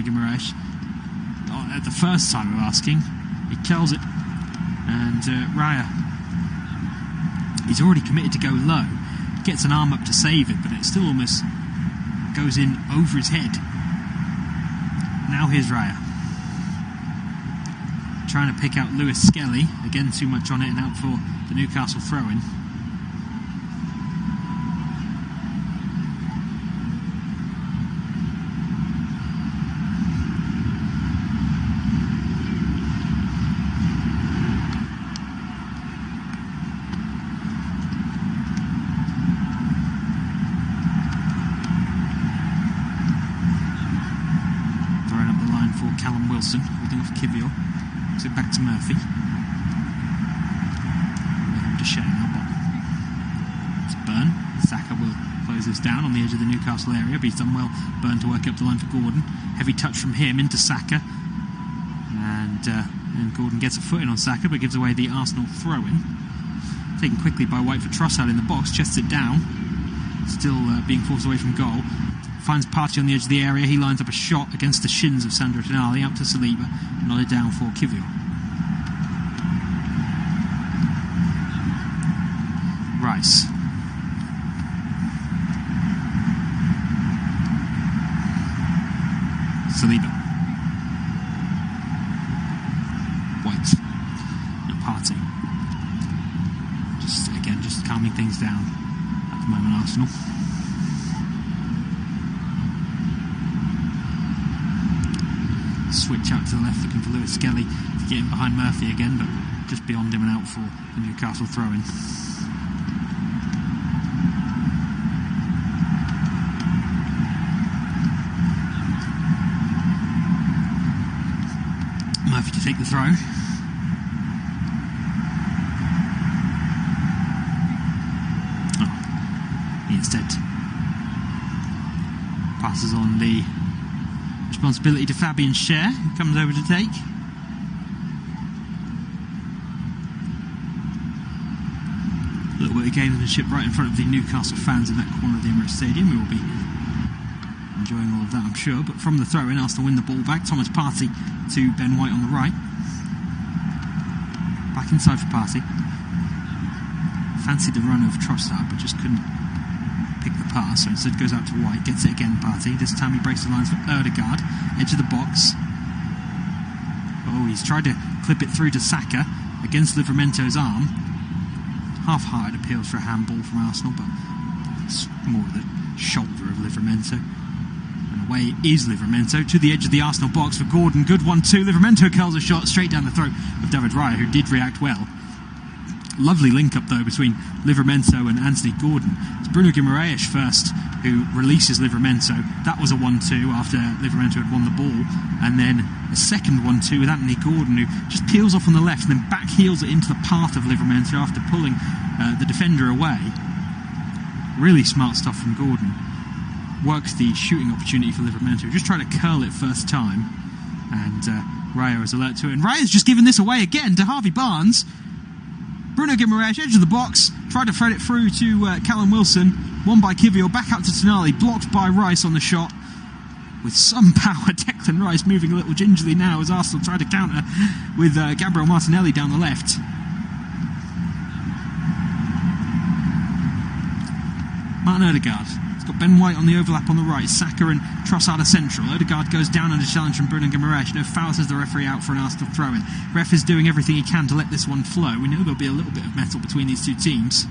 Guimaraes. At the first time of asking, he kills it, and Raya, he's already committed to go low, gets an arm up to save it, but it still almost goes in over his head. Now here's Raya, trying to pick out Lewis Skelly, again too much on it and out for the Newcastle throw-in. Wilson, holding off Kivior, so back to Murphy. Over to Shea now, bottom. It's Byrne. Saka will close this down on the edge of the Newcastle area, but he's done well. Byrne to work up the line for Gordon. Heavy touch from him into Saka, and Gordon gets a foot in on Saka, but gives away the Arsenal throw-in. Taken quickly by White for Trossard in the box, chests it down, still being forced away from goal. Finds Partey on the edge of the area. He lines up a shot against the shins of Sandro Tonali, out to Saliba, nodded down for Kivior. Rice. Saliba. White. And Partey. Just calming things down at the moment, Arsenal. Switch out to the left, looking for Lewis Skelly to get him behind Murphy again, but just beyond him and out for the Newcastle throw-in. Murphy to take the throw. He instead passes on the responsibility to Fabian Schär, who comes over to take. A little bit of gamesmanship right in front of the Newcastle fans in that corner of the Emirates Stadium. We will be enjoying all of that, I'm sure. But from the throw-in, Arsenal win the ball back. Thomas Partey to Ben White on the right. Back inside for Partey. Fancied the run of Trossard, but just couldn't pick the pass, so instead goes out to White, gets it again, Partey. This time he breaks the lines for Ødegaard, edge of the box. Oh, he's tried to clip it through to Saka against Livramento's arm. Half-hearted appeals for a handball from Arsenal, but it's more the shoulder of Livramento. And away is Livramento to the edge of the Arsenal box for Gordon. Good 1-2. Livramento curls a shot straight down the throat of David Raya, who did react well. Lovely link-up, though, between Livramento and Anthony Gordon. It's Bruno Guimaraes first, who releases Livramento. That was a 1-2 after Livramento had won the ball. And then a second 1-2 with Anthony Gordon, who just peels off on the left and then back heels it into the path of Livramento after pulling the defender away. Really smart stuff from Gordon. Works the shooting opportunity for Livramento. Just trying to curl it first time. And Raya is alert to it. And Raya's just given this away again to Harvey Barnes. Bruno Guimaraes, edge of the box, tried to thread it through to Callum Wilson, won by Kivior, back out to Tonali, blocked by Rice on the shot. With some power, Declan Rice moving a little gingerly now as Arsenal tried to counter with Gabriel Martinelli down the left. Martin Ødegaard. He's got Ben White on the overlap on the right. Saka and Trossard are central. Ødegaard goes down under challenge from Bruno Guimaraes. No foul, says the referee, out for an Arsenal throw-in. Ref is doing everything he can to let this one flow. We know there'll be a little bit of metal between these two teams.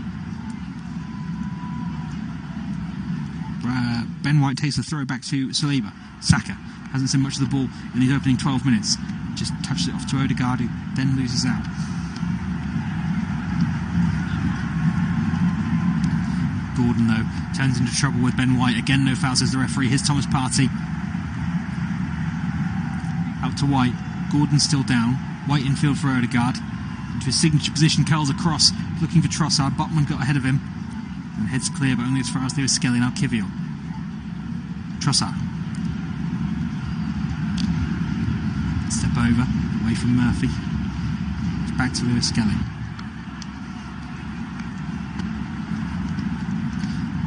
Ben White takes the throw back to Saliba. Saka hasn't seen much of the ball in these opening 12 minutes. Just touches it off to Ødegaard, who then loses out. Gordon, though, turns into trouble with Ben White. Again, no foul, says the referee. Here's Thomas Partey. Out to White. Gordon still down. White infield for Ødegaard. Into his signature position, curls across, looking for Trossard. Botman got ahead of him. And heads clear, but only as far as Lewis Skelly. Now Kivior. Trossard. Step over, away from Murphy. It's back to Lewis Skelly.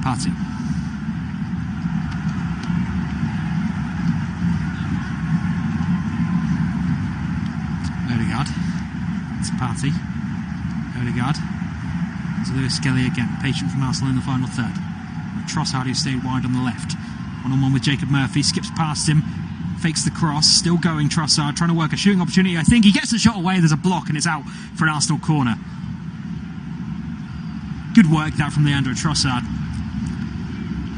Partey. to Partey. Odegaard. To Lewis Skelly again. Patient from Arsenal in the final third. Trossard, who stayed wide on the left. One-on-one with Jacob Murphy. Skips past him. Fakes the cross. Still going, Trossard. Trying to work a shooting opportunity. I think he gets the shot away. There's a block and it's out for an Arsenal corner. Good work that from Leandro Trossard.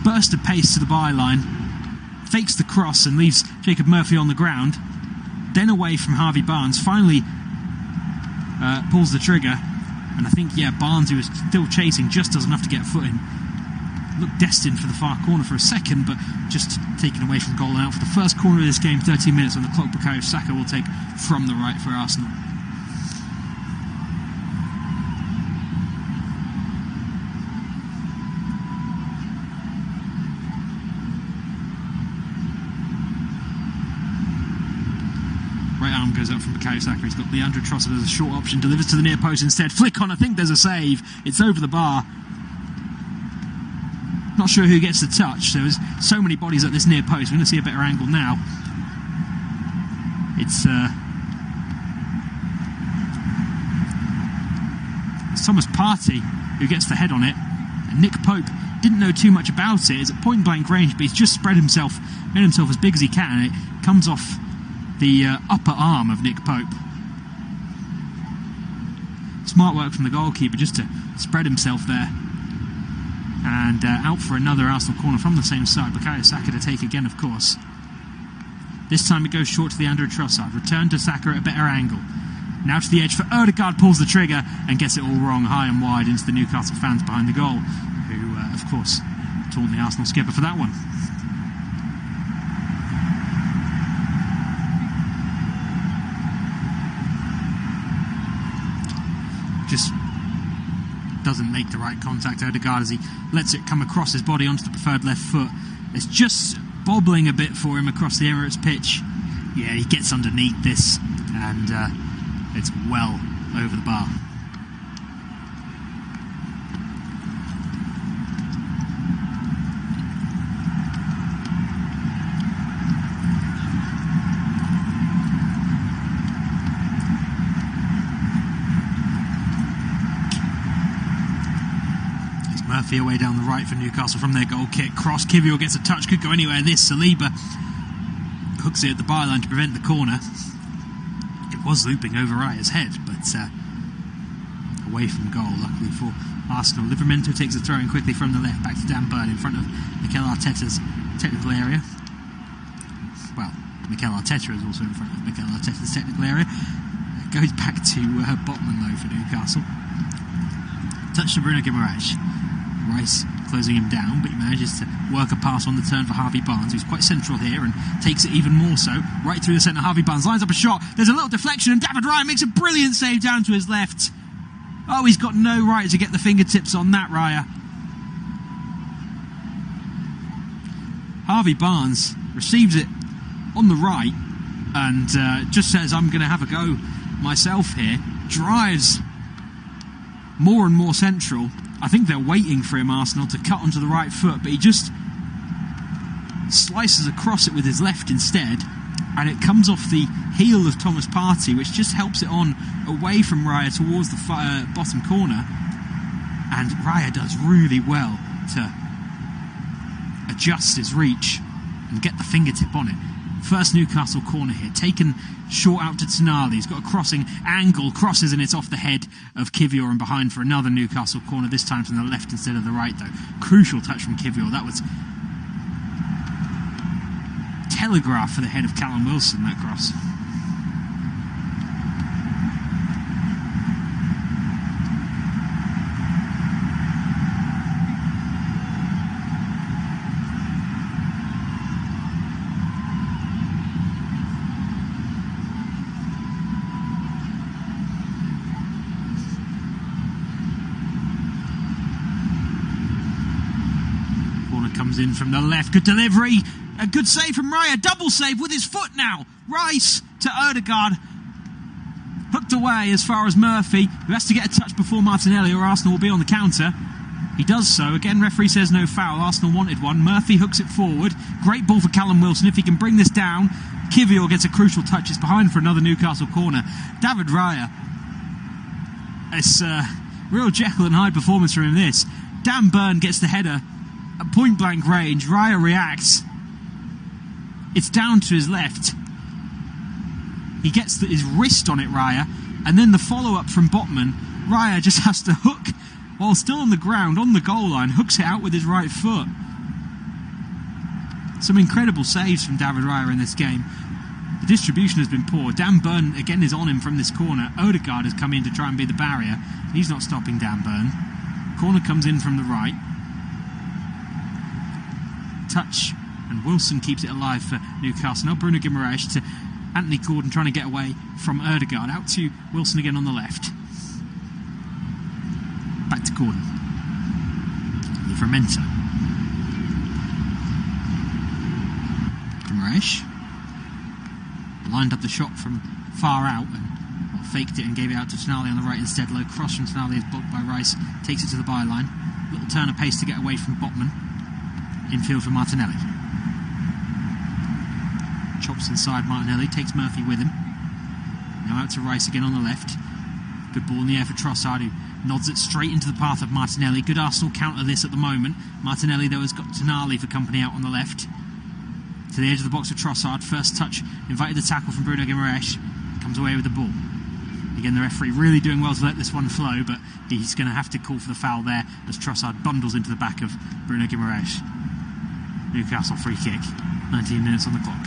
Burst of pace to the byline. Fakes the cross and leaves Jacob Murphy on the ground. Then away from Harvey Barnes. Finally pulls the trigger. And I think, Barnes, who was still chasing, just does enough to get a foot in. Looked destined for the far corner for a second, but just taken away from goal and out for the first corner of this game. 13 minutes on the clock. Bukayo Saka will take from the right for Arsenal. Right arm goes up from Bukayo Saka. He's got Leandro Trossard as a short option. Delivers to the near post instead. Flick on. I think there's a save. It's over the bar. Not sure who gets the touch. There's so many bodies at this near post. We're going to see a better angle now. It's Thomas Partey who gets the head on it. And Nick Pope didn't know too much about it. It's at point blank range, but he's just spread himself, made himself as big as he can, and it comes off the upper arm of Nick Pope. Smart work from the goalkeeper just to spread himself there. And out for another Arsenal corner from the same side. Bukayo Saka to take again, of course. This time it goes short to Leandro Trossard. Return to Saka at a better angle. Now to the edge for Odegaard, pulls the trigger and gets it all wrong, high and wide into the Newcastle fans behind the goal, who, of course, taunt the Arsenal skipper for that one. Just doesn't make the right contact, Odegaard, as he lets it come across his body onto the preferred left foot. It's just bobbling a bit for him across the Emirates pitch. Yeah, he gets underneath this, and it's well over the bar. Murphy away down the right for Newcastle from their goal kick. Cross, Kivior gets a touch, could go anywhere. This, Saliba hooks it at the byline to prevent the corner. It was looping over Raya's head, but away from goal, luckily for Arsenal. Livramento takes a throw in quickly from the left, back to Dan Burn in front of Mikel Arteta's technical area. Well, Mikel Arteta is also in front of Mikel Arteta's technical area. It goes back to Botman though for Newcastle. Touch to Bruno Guimaraes. Rice closing him down, but he manages to work a pass on the turn for Harvey Barnes, who's quite central here and takes it even more so. Right through the centre, Harvey Barnes lines up a shot. There's a little deflection and David Raya makes a brilliant save down to his left. Oh, he's got no right to get the fingertips on that, Raya. Harvey Barnes receives it on the right and just says, I'm going to have a go myself here. Drives more and more central. I think they're waiting for him, Arsenal, to cut onto the right foot, but he just slices across it with his left instead, and it comes off the heel of Thomas Partey, which just helps it on away from Raya towards the bottom corner. And Raya does really well to adjust his reach and get the fingertip on it. First Newcastle corner here, taken short out to Tonali. He's got a crossing angle, crosses, and it's off the head of Kivior and behind for another Newcastle corner, this time from the left instead of the right though. Crucial touch from Kivior. That was telegraph for the head of Callum Wilson, that cross. Comes in from the left, good delivery, a good save from Raya, double save with his foot now. Rice to Odegaard, hooked away as far as Murphy, who has to get a touch before Martinelli or Arsenal will be on the counter. He does so, again referee says no foul, Arsenal wanted one. Murphy hooks it forward, great ball for Callum Wilson. If he can bring this down, Kivior gets a crucial touch, it's behind for another Newcastle corner. David Raya It's a real Jekyll and Hyde performance from him, this. Dan Burn gets the header at point-blank range. Raya reacts. It's down to his left. He gets his wrist on it, Raya, and then the follow-up from Botman. Raya just has to hook, while still on the ground, on the goal line, hooks it out with his right foot. Some incredible saves from David Raya in this game. The distribution has been poor. Dan Burn again is on him from this corner. Odegaard has come in to try and be the barrier. He's not stopping Dan Burn. Corner comes in from the right. Touch, and Wilson keeps it alive for Newcastle. Now Bruno Guimaraes to Anthony Gordon trying to get away from Odegaard. Out to Wilson again on the left. Back to Gordon. Livramento. Guimaraes lined up the shot from far out and faked it and gave it out to Tonali on the right instead. Low cross from Tonali is blocked by Rice. Takes it to the byline. Little turn of pace to get away from Botman. Infield for Martinelli. Chops inside Martinelli. Takes Murphy with him. Now out to Rice again on the left. Good ball in the air for Trossard, who nods it straight into the path of Martinelli. Good Arsenal counter this at the moment. Martinelli, though, has got Tonali for company out on the left. To the edge of the box for Trossard. First touch, invited the tackle from Bruno Guimaraes. Comes away with the ball. Again, the referee really doing well to let this one flow, but he's going to have to call for the foul there as Trossard bundles into the back of Bruno Guimaraes. Newcastle free kick. 19 minutes on the clock.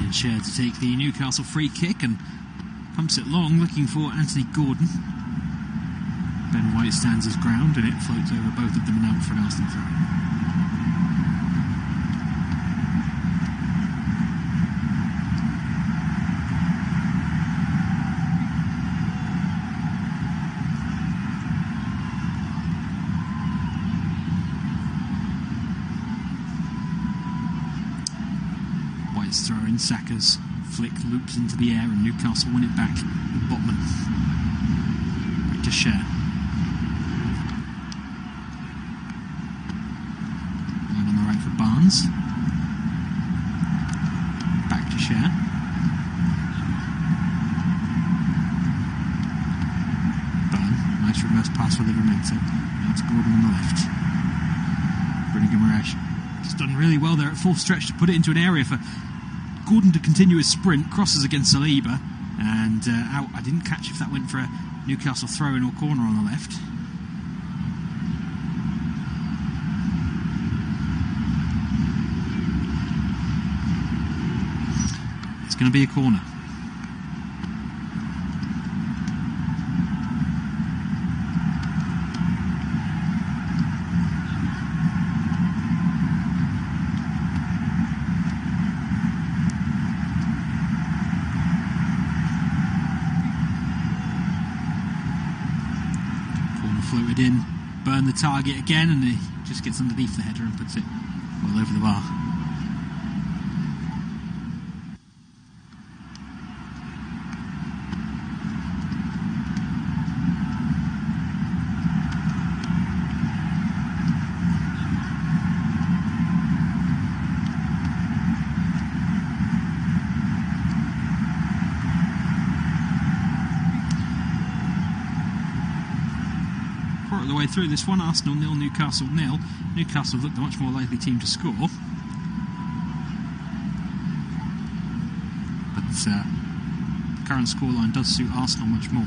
Share to take the Newcastle free kick and pumps it long, looking for Anthony Gordon. Ben White stands his ground and it floats over both of them and out for an Arsenal throw. Throw in, Saka's flick loops into the air and Newcastle win it back with Botman. Back to Cher. Line on the right for Barnes. Back to Cher. Burn. Nice reverse pass for Livramento. Now to Gordon on the left. Bruno Guimaraes just done really well there at full stretch to put it into an area for Gordon to continue his sprint, crosses against Saliba, and out. I didn't catch if that went for a Newcastle throw-in or corner on the left. It's going to be a corner. Floated in, Burn the target again, and he just gets underneath the header and puts it well over the bar. The way through this one, Arsenal 0, Newcastle 0. Newcastle looked the much more likely team to score, but the current scoreline does suit Arsenal much more.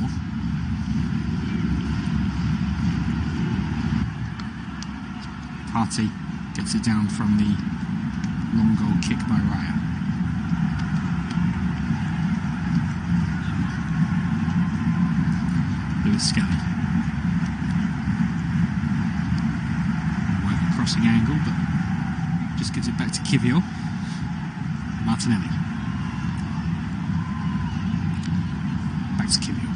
Partey gets it down from the long goal kick by Raya. Lewis Skelly. Crossing angle, but just gives it back to Kivior. Martinelli. Back to Kivior.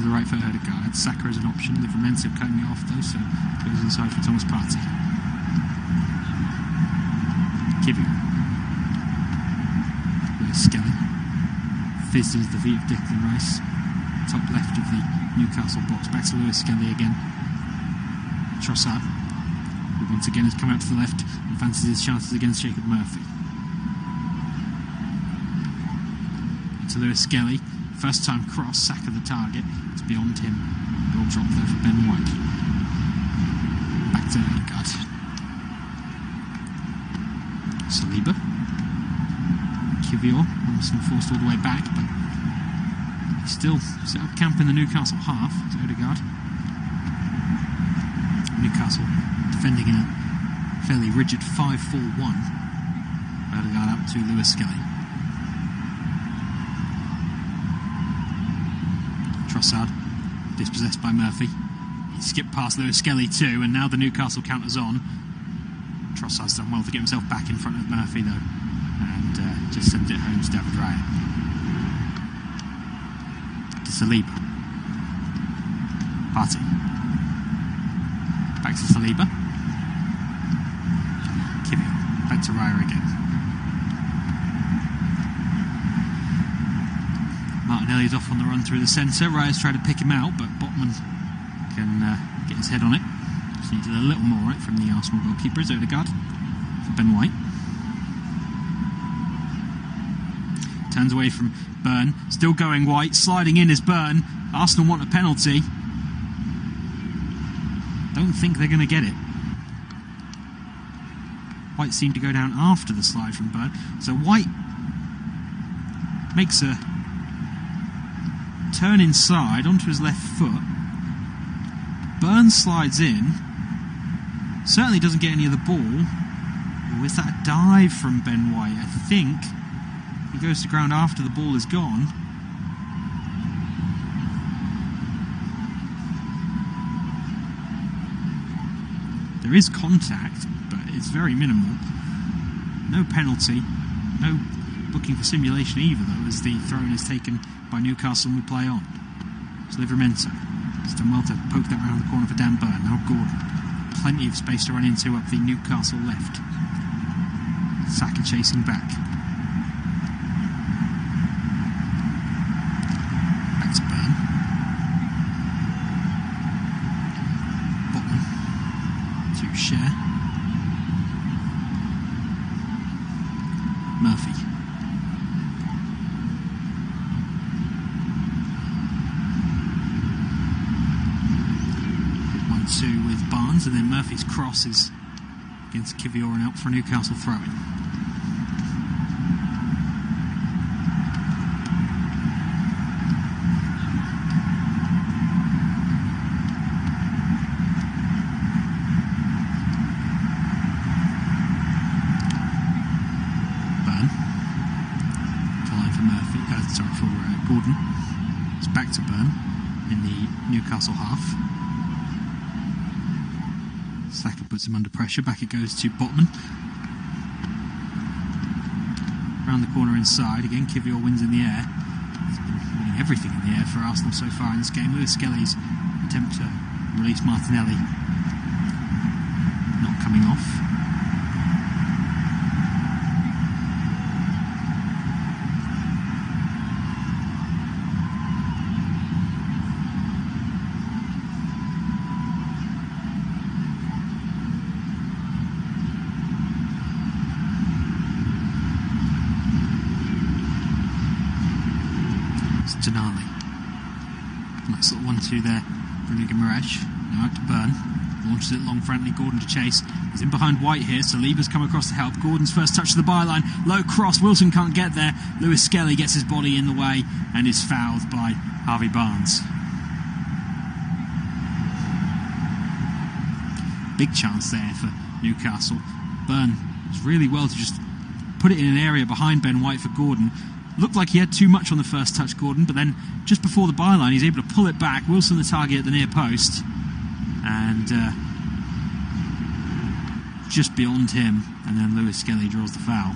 to the right for Ødegaard. Saka as an option. Livramento cutting it off though, so goes inside for Thomas Partey. Kivior. Lewis Skelly. Fizzed into the feet of Declan Rice. Top left of the Newcastle box. Back to Lewis Skelly again. Trossard, who once again has come out to the left and fancies his chances against Jacob Murphy. To Lewis Skelly. First time cross, Saka the target. It's beyond him. Ball drop there for Ben White. Back to Ødegaard. Saliba. Kivior. Almost forced all the way back, but he still set up camp in the Newcastle half. To Ødegaard. Newcastle defending in a fairly rigid 5-4-1. Ødegaard out to Lewis Skelly. Trossard, dispossessed by Murphy. He skipped past Lewis Skelly too, and now the Newcastle counter's on. Trossard's done well to get himself back in front of Murphy though, and just sends it home to David Raya. To Saliba. Partey. Back to Saliba. Kivior. Back to Raya again. Martinelli's off on the run through the centre. Raya's tried to pick him out, but Botman can get his head on it. Just needed a little more right from the Arsenal goalkeeper. It's Ødegaard for Ben White. Turns away from Byrne. Still going White. Sliding in is Byrne. Arsenal want a penalty. Don't think they're going to get it. White seemed to go down after the slide from Byrne. So White makes a turn inside onto his left foot. Byrne slides in. Certainly doesn't get any of the ball. Oh, is that a dive from Ben White? I think he goes to ground after the ball is gone. There is contact, but it's very minimal. No penalty. No looking for simulation either, though, as the throw-in is taken by Newcastle and we play on. It's Livramento. It's done well to poke that round the corner for Dan Byrne. Now Gordon. Plenty of space to run into up the Newcastle left. Saka chasing back. Back to Byrne. Botman to Share. Murphy. 1-2 with Barnes, and then Murphy's cross is against Kivior and out for a Newcastle throw-in. Gordon. It's back to Byrne in the Newcastle half. Saka puts him under pressure. Back it goes to Botman. Round the corner inside. Again, Kivior wins in the air. He's been winning everything in the air for Arsenal so far in this game. Lewis Skelly's attempt to release Martinelli not coming off. Janali. Nice little 1-2 there for Liga Mirage. Now out to Byrne. Launches it long for Anthony Gordon to chase. He's in behind White here. Saliba's come across to help. Gordon's first touch to the byline. Low cross. Wilson can't get there. Lewis Skelly gets his body in the way and is fouled by Harvey Barnes. Big chance there for Newcastle. Byrne was really well to just put it in an area behind Ben White for Gordon. Looked like he had too much on the first touch, Gordon, but then just before the byline he's able to pull it back. Wilson the target at the near post, and just beyond him, and then Lewis Skelly draws the foul.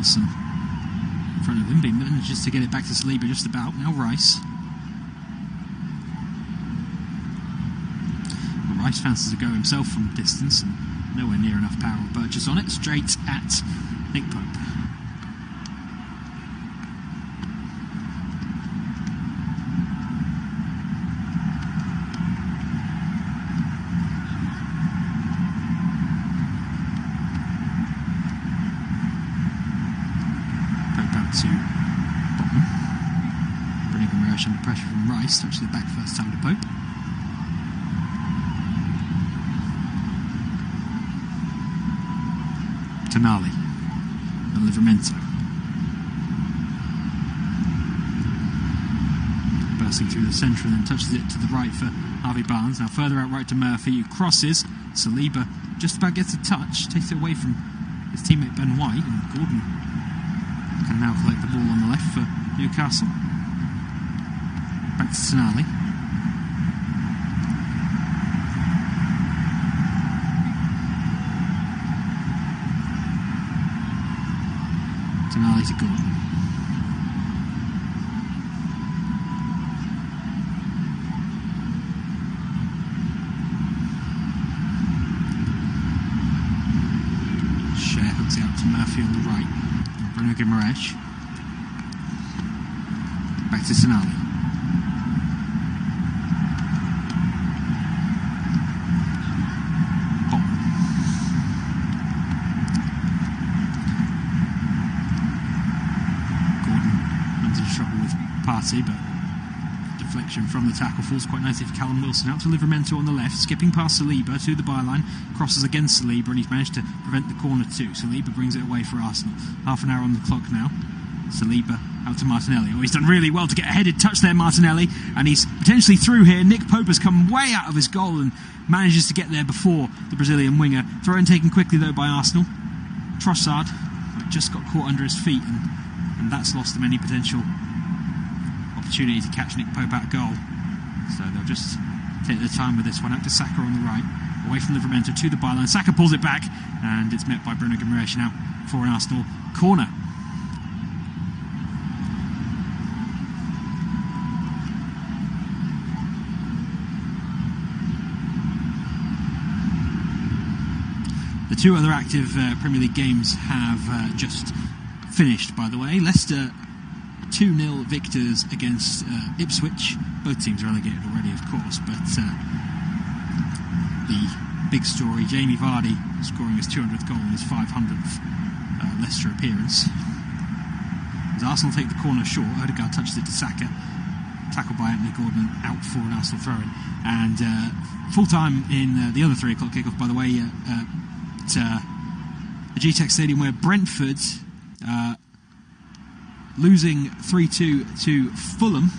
Wilson in front of him, but he manages to get it back to Saliba just about. Now Rice. Well, Rice fancies to go himself from distance and nowhere near enough power or purchase on it. Straight at Nick Pope. To Botman. Brilliant Rash under pressure from Rice. Touches it back first time to Pope. Tonali and Livramento. Bursting through the centre and then touches it to the right for Harvey Barnes. Now further out right to Murphy, who crosses. Saliba just about gets a touch, takes it away from his teammate Ben White, and Gordon can now collect the ball on the left for Newcastle. Back to Tonali. Tonali to Gordon. Share hooks it out to Murphy on the right. Bruno Guimaraes. Back to Tonali. Botman. Gordon runs into trouble with Partey, but deflection from the tackle falls quite nicely for Callum Wilson. Out to Livramento on the left, skipping past Saliba to the byline, crosses against Saliba, and he's managed to prevent the corner too. Saliba brings it away for Arsenal. Half an hour on the clock now. Saliba out to Martinelli. Oh, he's done really well to get a headed touch there, Martinelli, and he's potentially through here. Nick Pope has come way out of his goal and manages to get there before the Brazilian winger. Throw in taken quickly though by Arsenal. Trossard just got caught under his feet, and that's lost them any potential opportunity to catch Nick Pope out goal. So they'll just take their time with this one. Out to Saka on the right, away from Livramento to the byline. Saka pulls it back, and it's met by Bruno Guimaraes out for an Arsenal corner. The two other active Premier League games have just finished, by the way. Leicester 2-0 victors against Ipswich. Both teams relegated already, of course, but the big story, Jamie Vardy scoring his 200th goal in his 500th Leicester appearance. As Arsenal take the corner short, Odegaard touches it to Saka. Tackled by Anthony Gordon, out for an Arsenal throw-in. And full-time in the other 3 o'clock kickoff, by the way, at the GTEC Stadium, where Brentford losing 3-2 to Fulham